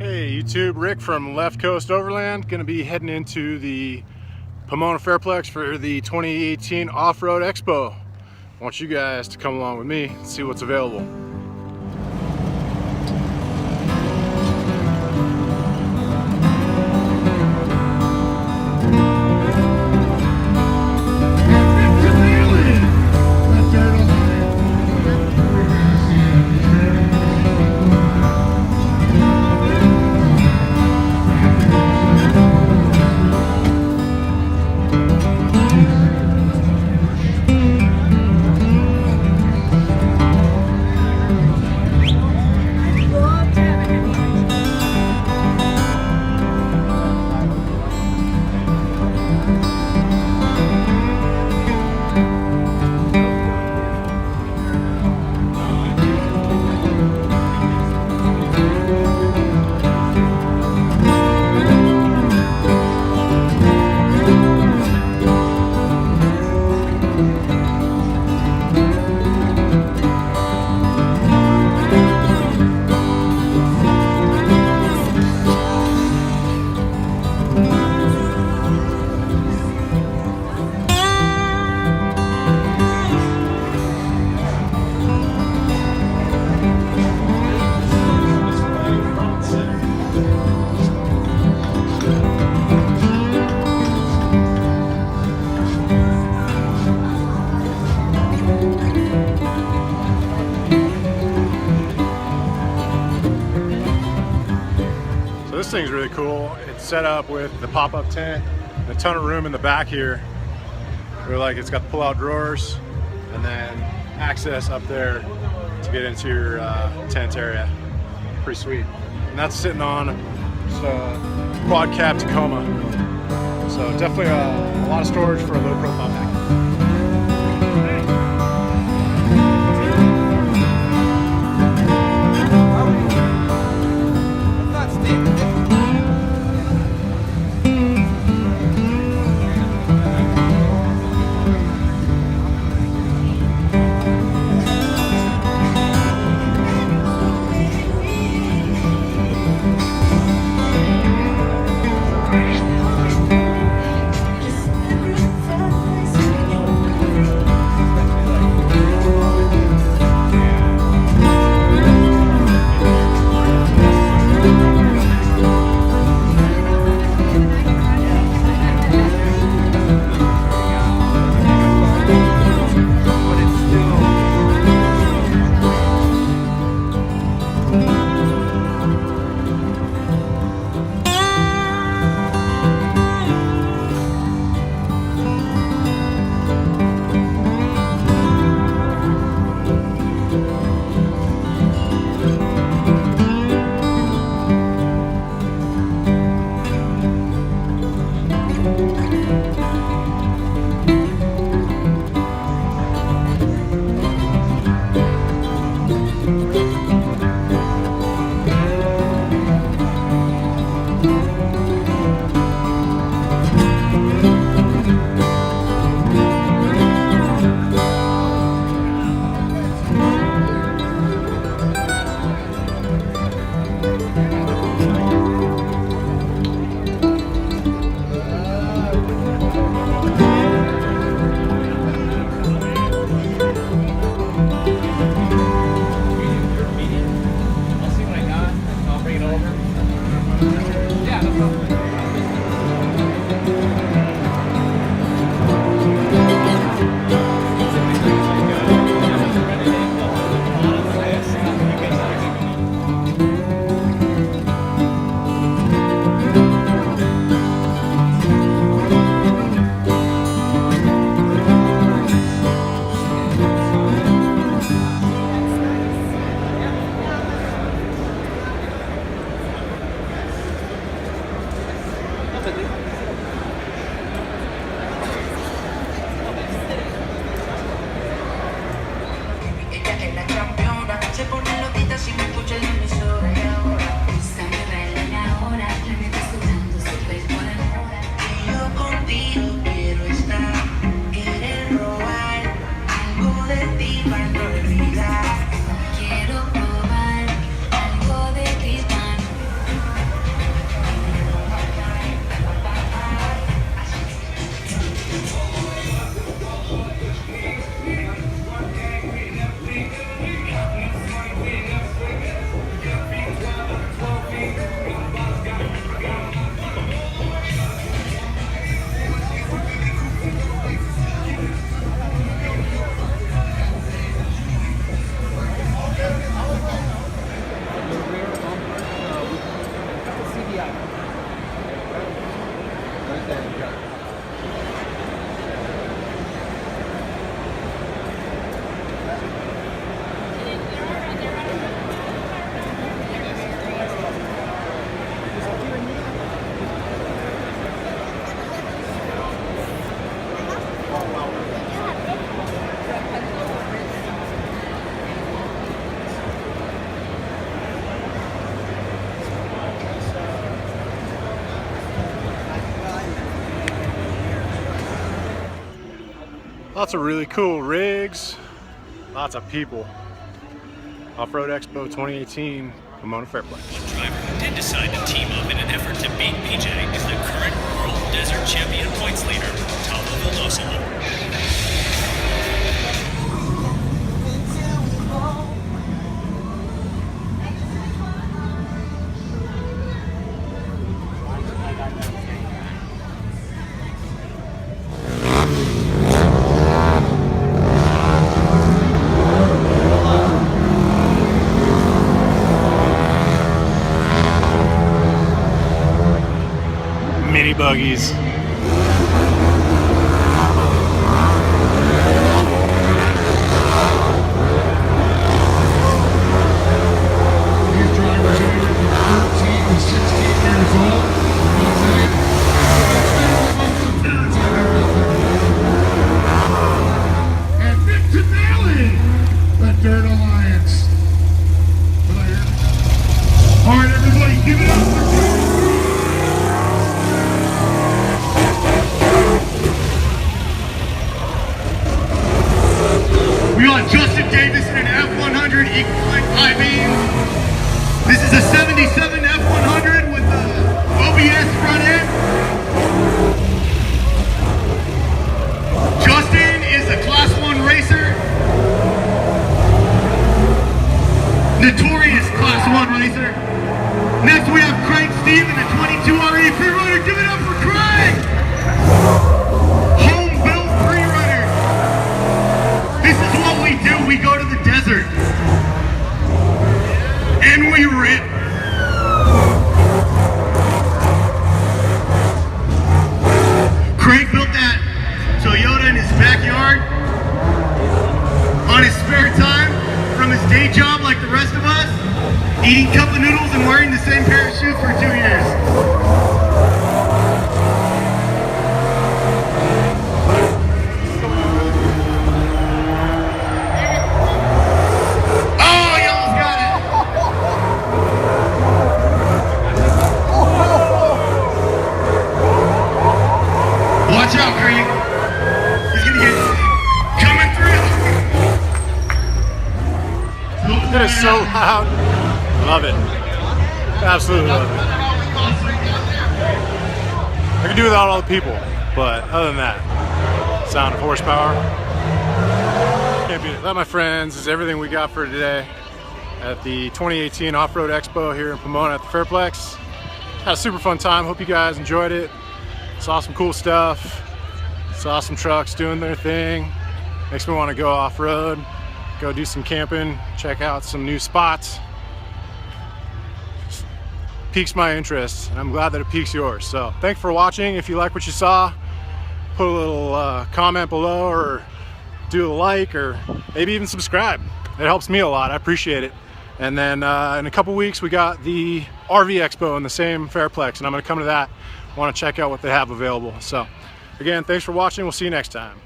Hey YouTube, Rick from Left Coast Overland. Going to be heading into the Pomona Fairplex for the 2018 Off-road Expo. I want you guys to come along with me and see what's available. This thing's really cool. It's set up with the pop-up tent and a ton of room in the back here. It's got the pull-out drawers and then access up there to get into your tent area. Pretty sweet. And that's sitting on just a quad cab Tacoma. So definitely a lot of storage for a low profile package. Lots of really cool rigs, lots of people. Off-road Expo 2018, Pomona Fairplex. One driver who did decide to team up in an effort to beat BJ is the current World Desert Champion points leader, Tom. Mini buggies. Dirt Alliance. All right, everybody, give it up for we got Justin Davis in an F100 Equine high beam. This is a 77 F100 with the OBS front end. Justin is a Class 1 racer. Notorious Class 1 racer. Next we have Craig Steve in the 22 RE pre-runner. Give it up for Craig! Home-built pre-runner. This is what we do. We go to the desert. And we rip. Craig built that Toyota in his backyard on his spare time from his day job like the rest of us, eating cup of noodles and wearing the same pair of shoes for 2 years. Oh, y'all's got it! Watch out, Craig. He's gonna get coming through. It is so loud. Love it. Absolutely love it. I could do without all the people, but other than that, sound of horsepower. Can't beat it. That, my friends, is everything we got for today at the 2018 Off-road Expo here in Pomona at the Fairplex. Had a super fun time. Hope you guys enjoyed it. Saw some cool stuff. Saw some trucks doing their thing. Makes me want to go off-road. Go do some camping, check out some new spots. Just piques my interest, and I'm glad that it piques yours. So thanks for watching. If you like what you saw, put a little comment below, or do a like, or maybe even subscribe. It helps me a lot. I appreciate it. And then in a couple weeks we got the RV Expo in the same Fairplex, and I'm going to come to that. I want to check out what they have available. So again, thanks for watching. We'll see you next time.